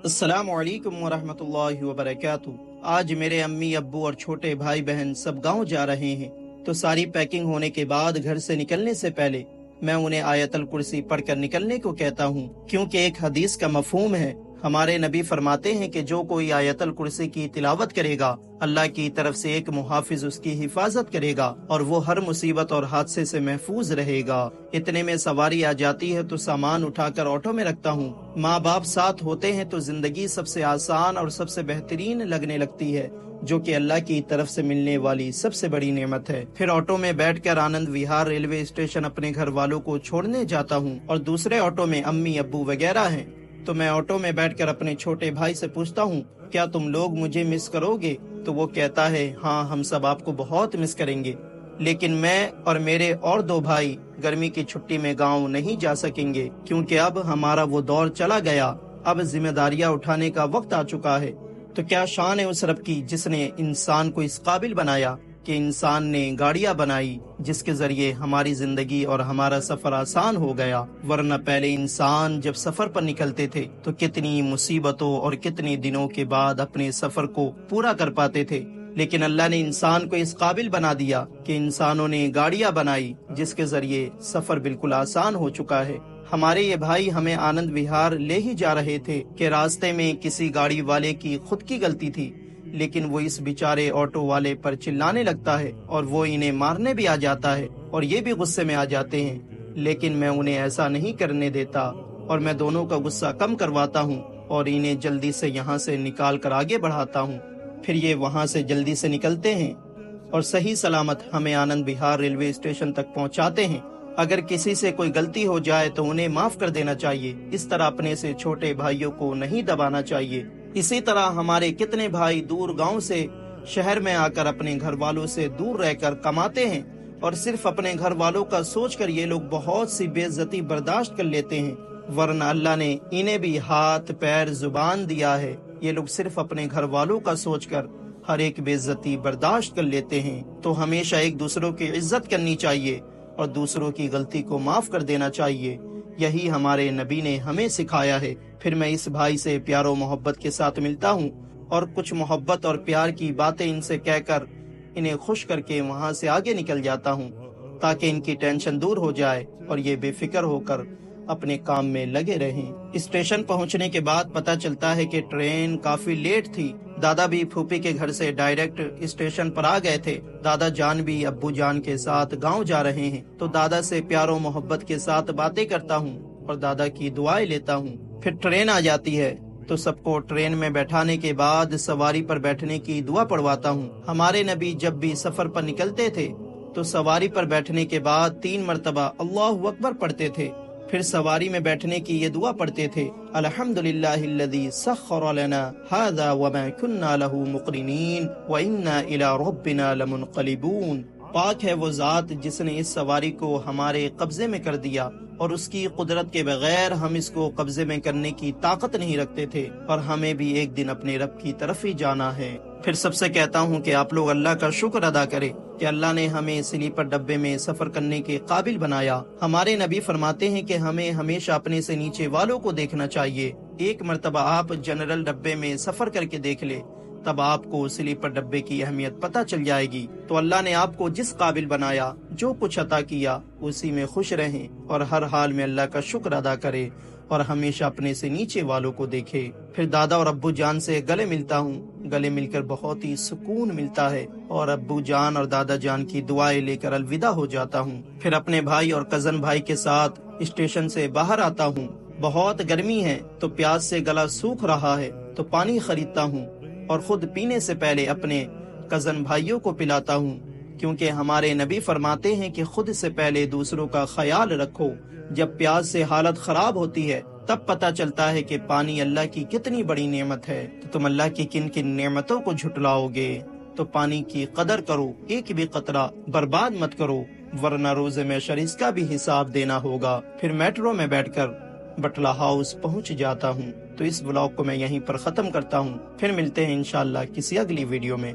अस्सलाम वालेकुम वरहमतुल्लाहि वबरकातुहू। आज मेरे अम्मी अब्बू और छोटे भाई बहन सब गांव जा रहे हैं, तो सारी पैकिंग होने के बाद घर से निकलने से पहले मैं उन्हें आयतल कुर्सी पढ़कर निकलने को कहता हूँ, क्योंकि एक हदीस का मफहूम है। हमारे नबी फरमाते हैं कि जो कोई आयतल कुर्सी की तिलावत करेगा, अल्लाह की तरफ से एक मुहाफिज उसकी हिफाजत करेगा और वो हर मुसीबत और हादसे से महफूज रहेगा। इतने में सवारी आ जाती है तो सामान उठाकर ऑटो में रखता हूँ। माँ बाप साथ होते हैं तो जिंदगी सबसे आसान और सबसे बेहतरीन लगने लगती है, जो कि अल्लाह की तरफ से मिलने वाली सबसे बड़ी नेमत है। फिर ऑटो में बैठकर आनंद विहार रेलवे स्टेशन अपने घर वालों को छोड़ने जाता हूँ और दूसरे ऑटो में अम्मी अब्बू वगैरह हैं। तो मैं ऑटो में बैठकर अपने छोटे भाई से पूछता हूँ, क्या तुम लोग मुझे मिस करोगे? तो वो कहता है, हाँ हम सब आपको बहुत मिस करेंगे, लेकिन मैं और मेरे और दो भाई गर्मी की छुट्टी में गांव नहीं जा सकेंगे, क्योंकि अब हमारा वो दौर चला गया। अब जिम्मेदारियां उठाने का वक्त आ चुका है। तो क्या शान है उस रब की जिसने इंसान को इस काबिल बनाया कि इंसान ने गाड़ियां बनाई जिसके जरिए हमारी जिंदगी और हमारा सफर आसान हो गया। वरना पहले इंसान जब सफर पर निकलते थे तो कितनी मुसीबतों और कितने दिनों के बाद अपने सफर को पूरा कर पाते थे, लेकिन अल्लाह ने इंसान को इस काबिल बना दिया कि इंसानों ने गाड़ियां बनाई जिसके जरिए सफर बिल्कुल आसान हो चुका है। हमारे ये भाई हमें आनंद विहार ले ही जा रहे थे कि रास्ते में किसी गाड़ी वाले की खुद की गलती थी, लेकिन वो इस बेचारे ऑटो वाले पर चिल्लाने लगता है और वो इन्हें मारने भी आ जाता है और ये भी गुस्से में आ जाते हैं। लेकिन मैं उन्हें ऐसा नहीं करने देता और मैं दोनों का गुस्सा कम करवाता हूँ और इन्हें जल्दी से यहाँ से निकाल कर आगे बढ़ाता हूँ। फिर ये वहाँ से जल्दी से निकलते हैं और सही सलामत हमें आनंद विहार रेलवे स्टेशन तक पहुँचाते हैं। अगर किसी से कोई गलती हो जाए तो उन्हें माफ कर देना चाहिए। इस तरह अपने से छोटे भाइयों को नहीं दबाना चाहिए। इसी तरह हमारे कितने भाई दूर गांव से शहर में आकर अपने घर वालों से दूर रहकर कमाते हैं और सिर्फ अपने घर वालों का सोचकर ये लोग बहुत सी बेइज्जती बर्दाश्त कर लेते हैं, वरना अल्लाह ने इन्हें भी हाथ पैर जुबान दिया है। ये लोग सिर्फ अपने घर वालों का सोचकर हर एक बेइज्जती बर्दाश्त कर लेते हैं। तो हमेशा एक दूसरों की इज्जत करनी चाहिए और दूसरों की गलती को माफ कर देना चाहिए। यही हमारे नबी ने हमें सिखाया है। फिर मैं इस भाई से प्यार और मोहब्बत के साथ मिलता हूँ और कुछ मोहब्बत और प्यार की बातें इनसे कहकर इन्हें खुश करके वहाँ से आगे निकल जाता हूँ, ताकि इनकी टेंशन दूर हो जाए और ये बेफिक्र होकर अपने काम में लगे रहें। स्टेशन पहुँचने के बाद पता चलता है कि ट्रेन काफी लेट थी। दादा भी फूफी के घर से डायरेक्ट स्टेशन पर आ गए थे। दादा जान भी अब्बू जान के साथ गांव जा रहे हैं, तो दादा से प्यार और मोहब्बत के साथ बातें करता हूँ और दादा की दुआएं लेता हूँ। फिर ट्रेन आ जाती है तो सबको ट्रेन में बैठाने के बाद सवारी पर बैठने की दुआ पढ़वाता हूँ। हमारे नबी जब भी सफर पर निकलते थे तो सवारी पर बैठने के बाद 3 मरतबा अल्लाहु अकबर पढ़ते थे। फिर सवारी में बैठने की ये दुआ पढ़ते थे, अल्हम्दुलिल्लाहिल्लज़ी सख्खर लना हाज़ा वमा कुन्ना लहू मुक़रिनीन व इन्ना इला रब्बिना लमुनक़लिबून। पाक है वो जात जिसने इस सवारी को हमारे कब्जे में कर दिया और उसकी कुदरत के बगैर हम इसको कब्जे में करने की ताकत नहीं रखते थे, और हमें भी एक दिन अपने रब की तरफ ही जाना है। फिर सबसे कहता हूँ कि आप लोग अल्लाह का शुक्र अदा करें कि अल्लाह ने हमें स्लीपर डब्बे में सफर करने के काबिल बनाया। हमारे नबी फरमाते हैं कि हमें हमेशा अपने से नीचे वालों को देखना चाहिए। एक मर्तबा आप जनरल डब्बे में सफर करके देख ले, तब आपको स्लीपर डब्बे की अहमियत पता चल जाएगी। तो अल्लाह ने आपको जिस काबिल बनाया, जो कुछ अता किया, उसी में खुश रहें और हर हाल में अल्लाह का शुक्र अदा करें और हमेशा अपने से नीचे वालों को देखे। फिर दादा और अब्बू जान से गले मिलता हूँ। गले मिलकर बहुत ही सुकून मिलता है और अब्बू जान और दादा जान की दुआएं लेकर अलविदा हो जाता हूँ। फिर अपने भाई और कजन भाई के साथ स्टेशन से बाहर आता हूँ। बहुत गर्मी है तो प्यास से गला सूख रहा है, तो पानी खरीदता हूँ और खुद पीने से पहले अपने कजन भाइयों को पिलाता हूँ, क्योंकि हमारे नबी फरमाते हैं कि खुद से पहले दूसरों का ख्याल रखो। जब प्यास से हालत खराब होती है तब पता चलता है कि पानी अल्लाह की कितनी बड़ी नेमत है। तो तुम अल्लाह की किन किन नेमतों को झुटलाओगे। तो पानी की कदर करो, एक भी कतरा बर्बाद मत करो, वरना रोजे में शरीस का भी हिसाब देना होगा। फिर मेट्रो में बैठकर बटला हाउस पहुंच जाता हूं। तो इस ब्लॉग को मैं यहीं पर खत्म करता हूं। फिर मिलते हैं इंशाअल्लाह किसी अगली वीडियो में।